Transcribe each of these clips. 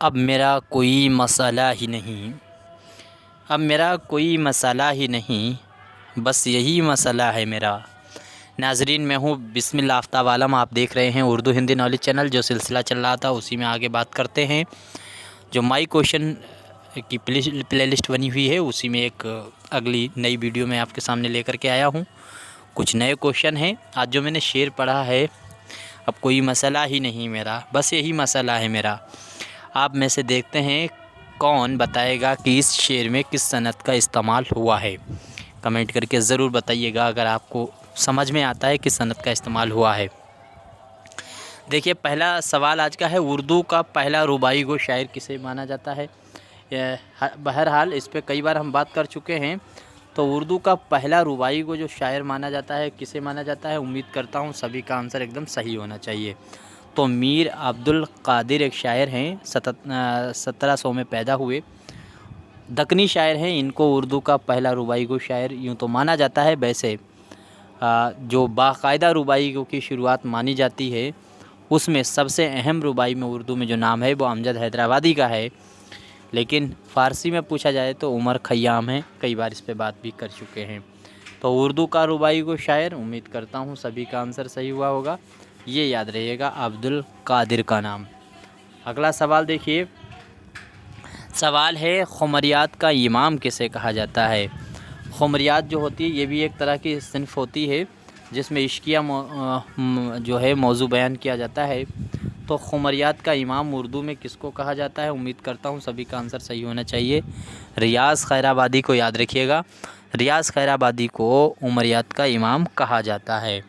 अब मेरा कोई मसाला ही नहीं, अब मेरा कोई मसाला ही नहीं, बस यही मसला है मेरा। नाजरीन, मैं हूँ बिस्मिल्लाह आफ्ताब आलम। आप देख रहे हैं उर्दू हिंदी नॉलेज चैनल। जो सिलसिला चल रहा था उसी में आगे बात करते हैं। जो माई क्वेश्चन की प्लेलिस्ट बनी हुई है उसी में एक अगली नई वीडियो मैं आपके सामने लेकर के आया हूँ। कुछ नए क्वेश्चन हैं। आज जो मैंने शेर पढ़ा है, अब कोई मसला ही नहीं मेरा, बस यही मसला है मेरा। आप में से देखते हैं कौन बताएगा कि इस शेर में किस सनत का इस्तेमाल हुआ है। कमेंट करके ज़रूर बताइएगा अगर आपको समझ में आता है किस सनत का इस्तेमाल हुआ है। देखिए, पहला सवाल आज का है, उर्दू का पहला रुबाई गो शायर किसे माना जाता है। बहरहाल इस पे कई बार हम बात कर चुके हैं। तो उर्दू का पहला रुबाई को जो शायर माना जाता है, किसे माना जाता है। उम्मीद करता हूँ सभी का आंसर एकदम सही होना चाहिए। तो मीर अब्दुल कादिर एक शायर हैं, 1700 में पैदा हुए, दक्कनी शायर हैं। इनको उर्दू का पहला रुबाई गो शायर यूँ तो माना जाता है। वैसे जो बाकायदा रुबाई गो की शुरुआत मानी जाती है उसमें सबसे अहम रुबाई में उर्दू में जो नाम है वो अमजद हैदराबादी का है। लेकिन फ़ारसी में पूछा जाए तो उमर ख़य्याम है। कई बार इस पे बात भी कर चुके हैं। तो उर्दू का रुबाई को शायर, उम्मीद करता हूँ सभी का आंसर सही हुआ होगा। ये याद रहिएगा, अब्दुल कादिर का नाम। अगला सवाल देखिए, सवाल है खुमरियात का इमाम किसे कहा जाता है। खुमरियात जो होती है ये भी एक तरह की सिनफ होती है जिसमें इश्किया जो है मौजू बयान किया जाता है। तो खुमरियात का इमाम उर्दू में किसको कहा जाता है। उम्मीद करता हूँ सभी का आंसर सही होना चाहिए। रियाज़ खैराबादी को याद रखिएगा। रियाज़ खैराबादी को उमरियात का इमाम कहा जाता है।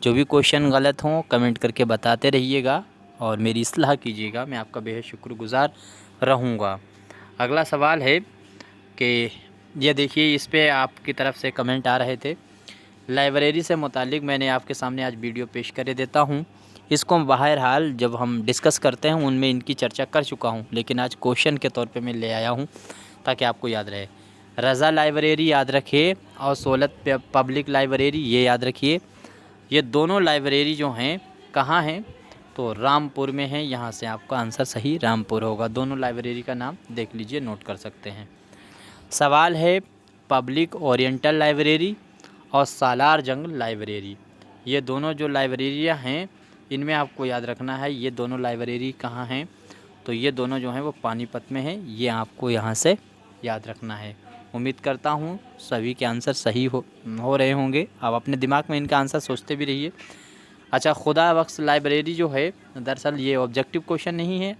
जो भी क्वेश्चन गलत हों कमेंट करके बताते रहिएगा और मेरी इस्लाह कीजिएगा, मैं आपका बेहद शुक्रगुज़ार रहूँगा। अगला सवाल है कि ये देखिए, इस पे आपकी तरफ से कमेंट आ रहे थे। लाइब्रेरी से मुतालिक मैंने आपके सामने आज वीडियो पेश कर देता हूँ। इसको बहरहाल जब हम डिस्कस करते हैं उनमें इनकी चर्चा कर चुका हूँ, लेकिन आज क्वेश्चन के तौर पे मैं ले आया हूँ ताकि आपको याद रहे। रज़ा लाइब्रेरी याद रखिए और सोलत पब्लिक लाइब्रेरी ये याद रखिए। ये दोनों लाइब्रेरी जो हैं कहाँ हैं, तो रामपुर में है। यहाँ से आपका आंसर सही रामपुर होगा। दोनों लाइब्रेरी का नाम देख लीजिए, नोट कर सकते हैं। सवाल है, पब्लिक ओरिएंटल लाइब्रेरी और सालार जंग लाइब्रेरी, ये दोनों जो लाइब्रेरियाँ हैं इनमें आपको याद रखना है ये दोनों लाइब्रेरी कहाँ हैं। तो ये दोनों जो हैं वो पानीपत में हैं। ये आपको यहाँ से याद रखना है। उम्मीद करता हूँ सभी के आंसर सही हो रहे होंगे। आप अपने दिमाग में इनका आंसर सोचते भी रहिए। अच्छा, खुदा बख्श लाइब्रेरी जो है, दरअसल ये ऑब्जेक्टिव क्वेश्चन नहीं है,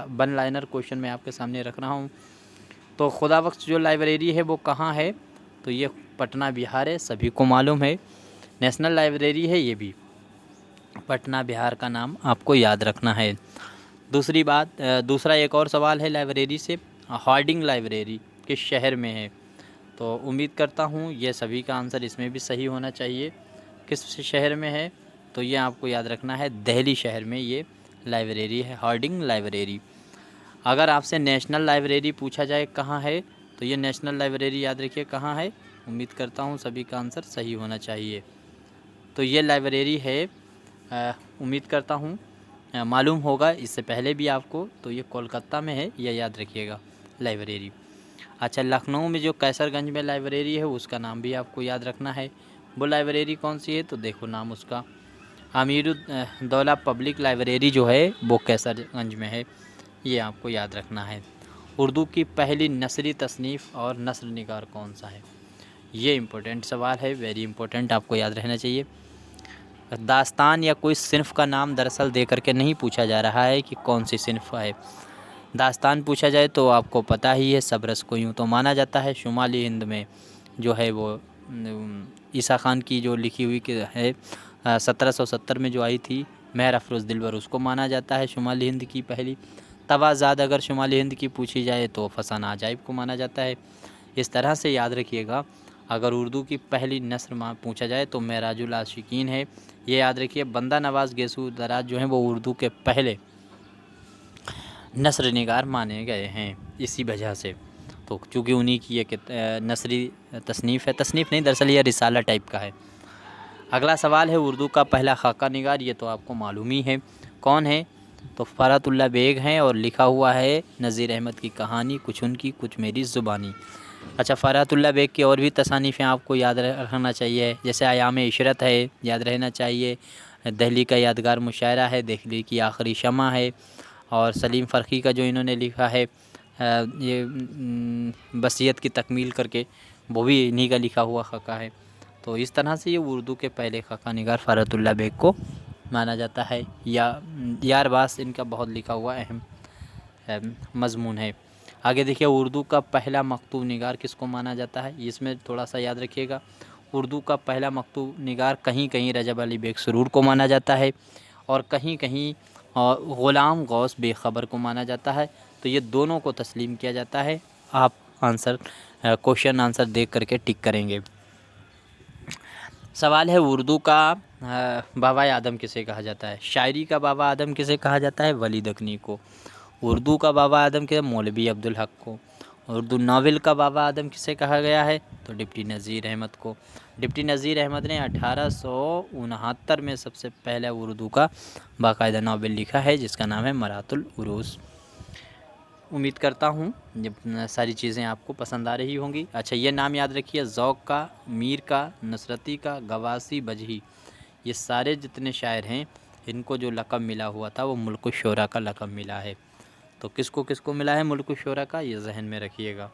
वन लाइनर क्वेश्चन मैं आपके सामने रख रहा हूँ। तो खुदा बख्श जो लाइब्रेरी है वो कहाँ है, तो ये पटना बिहार है, सभी को मालूम है। नेशनल लाइब्रेरी है ये भी, पटना बिहार का नाम आपको याद रखना है। दूसरी बात, दूसरा एक और सवाल है लाइब्रेरी से, हार्डिंग लाइब्रेरी किस शहर में है। तो उम्मीद करता हूँ ये सभी का आंसर इसमें भी सही होना चाहिए। किस शहर में है, तो ये आपको याद रखना है, दिल्ली शहर में ये लाइब्रेरी है, हार्डिंग लाइब्रेरी। अगर आपसे नेशनल लाइब्रेरी पूछा जाए कहाँ है, तो ये नेशनल लाइब्रेरी याद रखिए कहाँ है। उम्मीद करता हूँ सभी का आंसर सही होना चाहिए। तो ये लाइब्रेरी है, उम्मीद करता हूँ मालूम होगा इससे पहले भी आपको। तो ये कोलकाता में है, यह याद रखिएगा लाइब्रेरी। अच्छा, लखनऊ में जो कैसरगंज में लाइब्रेरी है उसका नाम भी आपको याद रखना है। वो लाइब्रेरी कौन सी है, तो देखो नाम उसका अमीरुद्दौला पब्लिक लाइब्रेरी जो है वो कैसरगंज में है। ये आपको याद रखना है। उर्दू की पहली नसरी तसनीफ़ और नस्र निगार कौन सा है, ये इम्पोर्टेंट सवाल है, वेरी इंपॉर्टेंट, आपको याद रहना चाहिए। दास्तान या कोई सिनफ का नाम दरअसल दे करके नहीं पूछा जा रहा है कि कौन सी सिनफ है। दास्तान पूछा जाए तो आपको पता ही है, सबरस को यूँ तो माना जाता है। शुमाली हिंद में जो है वो ईसा खान की जो लिखी हुई है 1770 में जो आई थी, महर अफरोज़ दिलबर, उसको माना जाता है शुमाली हिंद की पहली। तवाज़ाद अगर शुमाली हिंद की पूछी जाए तो फसान अजाइब को माना जाता है। इस तरह से याद रखिएगा। अगर उर्दू की पहली नस्र पूछा जाए तो मेराजुल आशिकीन है, ये याद रखिए। बंदा नवाज़ गेसू दराज जो हैं वो उर्दू के पहले नस्र निगार माने गए हैं इसी वजह से। तो चूँकि उन्हीं की एक नसरी तसनीफ़ है, तसनीफ़ नहीं दरअसल यह रिसाला टाइप का है। अगला सवाल है, उर्दू का पहला खाका निगार, ये तो आपको मालूम ही है कौन है। तो फ़रातुल्लाह बेग हैं और लिखा हुआ है नज़ीर अहमद की कहानी, कुछ उनकी कुछ मेरी ज़ुबानी। अच्छा, फ़रातुल्लाह बेग की और भी तसानीफ़ें आपको याद रखना चाहिए, जैसे आयाम इशरत है, याद रहना चाहिए। दिल्ली का यादगार मुशायरा है, दिल्ली की आखिरी शम्मा है। और सलीम फ़र्की का जो इन्होंने लिखा है ये वसीयत की तकमील करके, वो भी इन्हीं का लिखा हुआ ख़ाका है। तो इस तरह से ये उर्दू के पहले ख़ाका निगार फ़रातुल्लाह बेग को माना जाता है। या यारबास इनका बहुत लिखा हुआ अहम मज़मून है। आगे देखिए, उर्दू का पहला मकतूब निगार किसको माना जाता है, इसमें थोड़ा सा याद रखिएगा। उर्दू का पहला मकतूब निगार कहीं कहीं रजब अली बेग सुरूर को माना जाता है और कहीं कहीं ग़ुलाम गौस बेखबर को माना जाता है। तो ये दोनों को तस्लीम किया जाता है। आप आंसर क्वेश्चन आंसर देख करके टिक करेंगे। सवाल है, उर्दू का बाबा आदम किसे कहा जाता है? शायरी का बाबा आदम किसे कहा जाता है? वली दकनी को। उर्दू का बाबा आदम किसे? मौलवी अब्दुल हक को। उर्दू नावल का बाबा आदम किसे कहा गया है? तो डिप्टी नज़ीर अहमद को। डिप्टी नज़ीर अहमद ने 1869 में सबसे पहला उर्दू का बाकायदा नावल लिखा है, जिसका नाम है मरातुल उरूस। उम्मीद करता हूँ जब सारी चीज़ें आपको पसंद आ रही होंगी। अच्छा, ये नाम याद रखिए, ज़ौक़ का, मीर का, नसरती का, गवासी, बजही, ये सारे जितने शायर हैं, इनको जो लक़ब मिला हुआ था वो मुल्क शोरा का लक़ब मिला है। तो किसको किसको मिला है मुल्क शोरा का, ये जहन में रखिएगा।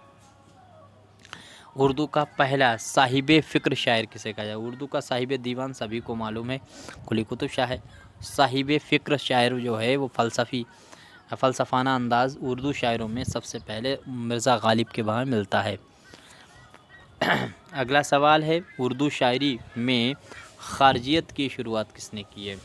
उर्दू का पहला साहिब फ़िक्र शायर किसे कहा जाए? उर्दू का साहिब दीवान सभी को मालूम है, कुली कुतुब शाह है। साहिब फ़िक्र शायर जो है वो फ़लसफ़ाना अंदाज़ उर्दू शायरों में सबसे पहले मिर्ज़ा गालिब के वहाँ मिलता है। अगला सवाल है, उर्दू शायरी में ख़ारजियत की शुरुआत किसने की है?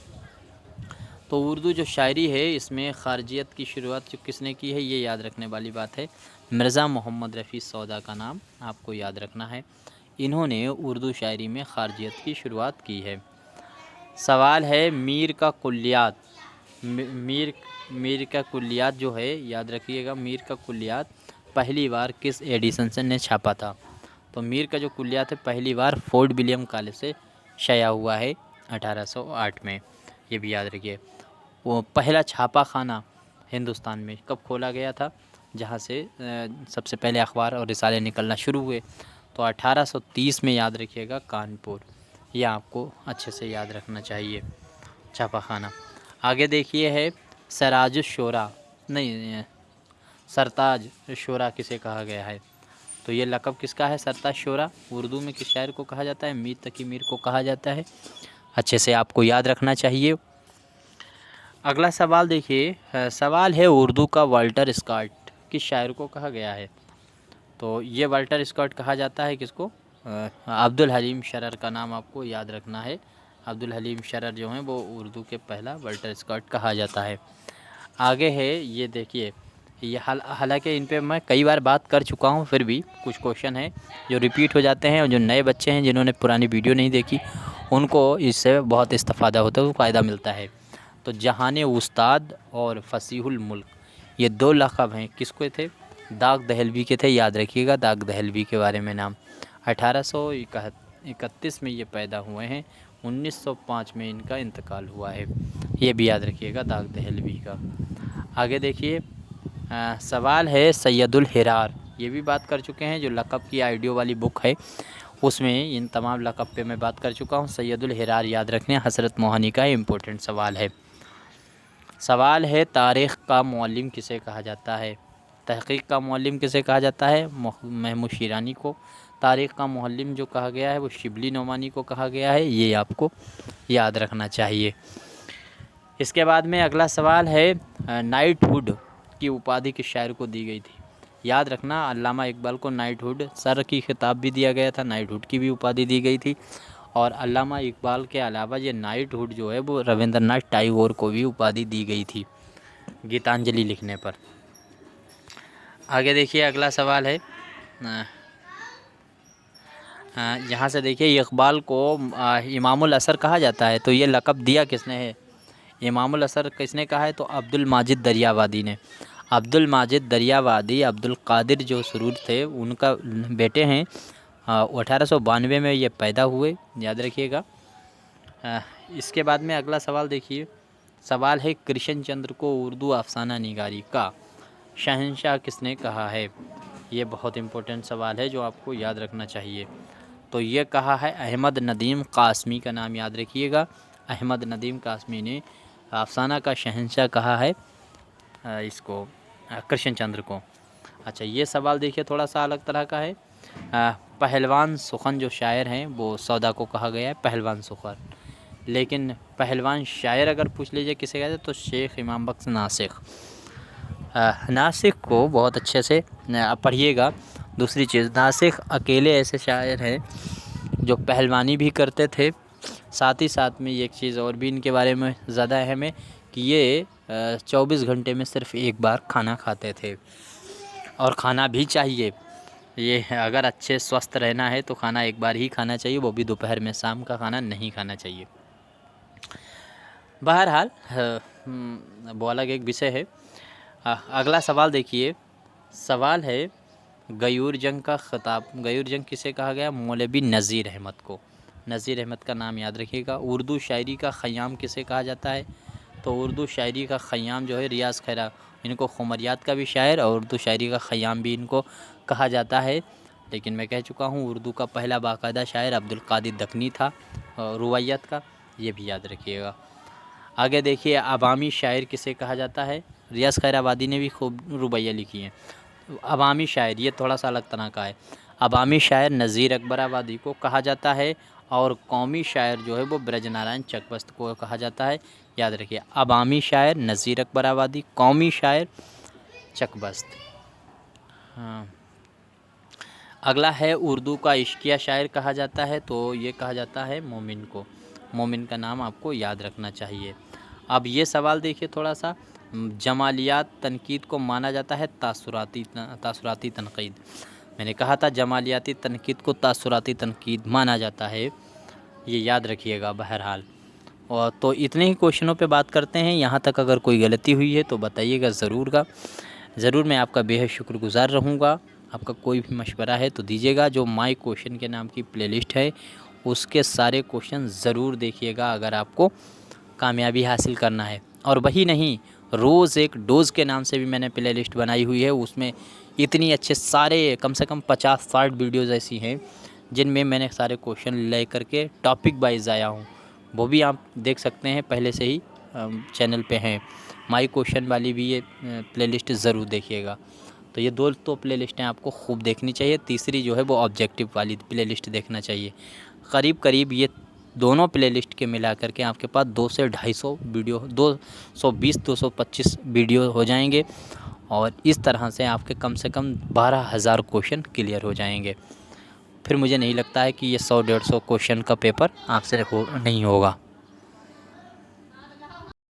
तो उर्दू जो शायरी है इसमें ख़ारजियत की शुरुआत जो किसने की है, ये याद रखने वाली बात है। मिर्ज़ा मोहम्मद रफ़ी सौदा का नाम आपको याद रखना है। इन्होंने उर्दू शायरी में ख़ारजियत की शुरुआत की है। सवाल है, मीर का कुल्लियात, मीर का कुल्लियात जो है, याद रखिएगा, मीर का कुल्लियात पहली बार किस एडिशन ने छापा था? तो मीर का जो कुल्लियात है पहली बार फोर्ट विलियम कॉलेज से शाया हुआ है 1808 में, ये भी याद रखिए। वो पहला छापा खाना हिंदुस्तान में कब खोला गया था, जहाँ से सबसे पहले अखबार और रिसाले निकलना शुरू हुए? तो 1830 में, याद रखिएगा, कानपुर। यह आपको अच्छे से याद रखना चाहिए, छापा खाना। आगे देखिए है, सरताज शोरा किसे कहा गया है? तो ये लक़ब किसका है सरताज शोरा? उर्दू में किस शायर को कहा जाता है? मीर तकी मीर को कहा जाता है। अच्छे से आपको याद रखना चाहिए। अगला सवाल देखिए, सवाल है, उर्दू का वाल्टर स्कॉट किस शायर को कहा गया है? तो ये वाल्टर स्कॉट कहा जाता है किसको? अब्दुल हलीम शरर का नाम आपको याद रखना है। अब्दुल हलीम शरर जो हैं वो उर्दू के पहला वाल्टर स्कॉट कहा जाता है। आगे है, ये देखिए, ये हालांकि इन पे मैं कई बार बात कर चुका हूँ, फिर भी कुछ क्वेश्चन हैं जो रिपीट हो जाते हैं, और जो नए बच्चे हैं जिन्होंने पुरानी वीडियो नहीं देखी उनको इससे बहुत इस्तेफ़ादा होता है, फ़ायदा मिलता है। तो जहाने उस्ताद और फसीहुल मुल्क, ये दो लक़ब हैं, किसको थे? दाग दहलवी के थे, याद रखिएगा दाग दहलवी के बारे में नाम। 1831 में ये पैदा हुए हैं, 1905 में इनका इंतकाल हुआ है, ये भी याद रखिएगा दाग दहलवी का। आगे देखिए, सवाल है, सैयदुल हिरार, ये भी बात कर चुके हैं, जो लक़ब की आइडियो वाली बुक है उसमें इन तमाम लक़ब पे मैं बात कर चुका हूँ। सैयदुल हिरार याद रखने, हज़रत मोहानी का इम्पोर्टेंट सवाल है। सवाल है, तारीख़ का मुअल्लिम किसे कहा जाता है? तहक़ीक़ का मुअल्लिम किसे कहा जाता है? महमूद शिरानी को। तारीख़ का मुअल्लिम जो कहा गया है वो शिबली नोमानी को कहा गया है, ये आपको याद रखना चाहिए। इसके बाद में अगला सवाल है, नाइटहुड की उपाधि किस शायर को दी गई थी? याद रखना, अल्लामा इकबाल को नाइटहुड सर की खिताब भी दिया गया था, नाइटहुड की भी उपाधि दी गई थी। और अल्लामा इकबाल के अलावा ये नाइटहुड जो है वो रविंद्रनाथ टैगोर को भी उपाधि दी गई थी गीतांजलि लिखने पर। आगे देखिए, अगला सवाल है, यहाँ से देखिए, इकबाल को इमामुल असर कहा जाता है, तो ये लक़ब दिया किसने है? इमामुल असर किसने कहा है? तो अब्दुल माजिद दरियावादी ने। अब्दुल माजिद दरियावादी अब्दुल कादिर जो सुरूर थे उनका बेटे हैं। 1892 में ये पैदा हुए, याद रखिएगा। इसके बाद में अगला सवाल देखिए, सवाल है, कृष्ण चंद्र को उर्दू अफसाना निगारी का शहंशाह किसने कहा है? ये बहुत इम्पोर्टेंट सवाल है जो आपको याद रखना चाहिए। तो ये कहा है अहमद नदीम कासमी, का नाम याद रखिएगा। अहमद नदीम कासमी ने अफसाना का शहंशाह कहा है इसको, कृष्ण चंद्र को। अच्छा, ये सवाल देखिए थोड़ा सा अलग तरह का है। पहलवान सुखन जो शायर हैं वो सौदा को कहा गया है पहलवान सुखन, लेकिन पहलवान शायर अगर पूछ लीजिए किसे कहते हैं तो शेख इमाम बख्श नासिक। नासिक को बहुत अच्छे से पढ़िएगा। दूसरी चीज़, नासिक अकेले ऐसे शायर हैं जो पहलवानी भी करते थे, साथ ही साथ में एक चीज़ और भी इनके बारे में ज़्यादा अहम है कि ये 24 घंटे में सिर्फ एक बार खाना खाते थे, और खाना भी चाहिए। ये अगर अच्छे स्वस्थ रहना है तो खाना एक बार ही खाना चाहिए, वो भी दोपहर में, शाम का खाना नहीं खाना चाहिए। बहरहाल वो अलग एक विषय है। अगला सवाल देखिए, सवाल है गयूर जंग का ख़िताब, गयूर जंग किसे कहा गया? मौलवी नज़ीर अहमद को। नज़ीर अहमद का नाम याद रखिएगा। उर्दू शायरी का ख़याम किसे कहा जाता है? तो उर्दू शायरी का ख़याम जो है रियाज़ खैरा, इनको खुमरियात का भी शायर और उर्दू शायरी का ख़याम भी इनको कहा जाता है। लेकिन मैं कह चुका हूँ उर्दू का पहला बाकायदा शायर अब्दुल कादिर दखनी था, रुवायत का, ये भी याद रखिएगा। आगे देखिए, अवामी शायर किसे कहा जाता है? रियाज़ खैर आबादी ने भी खूब रुबाइयाँ लिखी हैं। अवामी शायर ये थोड़ा सा अलग तरह का है। अवामी शायर नज़ीर अकबर आबादी को कहा जाता है, और कौमी शायर जो है वो ब्रजनारायण चकबस्त को कहा जाता है। याद रखिए, अवामी शायर नज़ीर अकबर आबादी, कौमी शायर चकबस्त। हाँ, अगला है उर्दू का इश्किया शायर कहा जाता है, तो ये कहा जाता है मोमिन को। मोमिन का नाम आपको याद रखना चाहिए। अब ये सवाल देखिए थोड़ा सा, जमालियात तनकीद को माना जाता है तासुराती तनकीद। मैंने कहा था जमालियाती तनकीद को तासुराती तनकीद माना जाता है, ये याद रखिएगा। बहरहाल, और तो इतने ही क्वेश्चनों पे बात करते हैं। यहाँ तक अगर कोई गलती हुई है तो बताइएगा ज़रूर। मैं आपका बेहद शुक्रगुज़ार रहूँगा। आपका कोई भी मशवरा है तो दीजिएगा। जो माई क्वेश्चन के नाम की प्लेलिस्ट है उसके सारे क्वेश्चन ज़रूर देखिएगा अगर आपको कामयाबी हासिल करना है। और वही नहीं, रोज़ एक डोज़ के नाम से भी मैंने प्लेलिस्ट बनाई हुई है। उसमें इतनी अच्छे सारे कम से कम 50-60 वीडियोज़ ऐसी हैं जिनमें मैंने सारे क्वेश्चन ले करके टॉपिक वाइज आया हूँ। वो भी आप देख सकते हैं, पहले से ही चैनल पे हैं। माई क्वेश्चन वाली भी ये प्लेलिस्ट ज़रूर देखिएगा। तो ये 2 तो प्लेलिस्टें आपको खूब देखनी चाहिए। तीसरी जो है वो ऑब्जेक्टिव वाली प्लेलिस्ट देखना चाहिए। करीब ये दोनों प्लेलिस्ट के मिला करके आपके पास 200 से 250 वीडियो, 220-225 वीडियो हो जाएंगे, और इस तरह से आपके कम से कम 12,000 क्वेश्चन क्लियर हो जाएंगे। फिर मुझे नहीं लगता है कि ये 100-150 क्वेश्चन का पेपर आपसे नहीं होगा।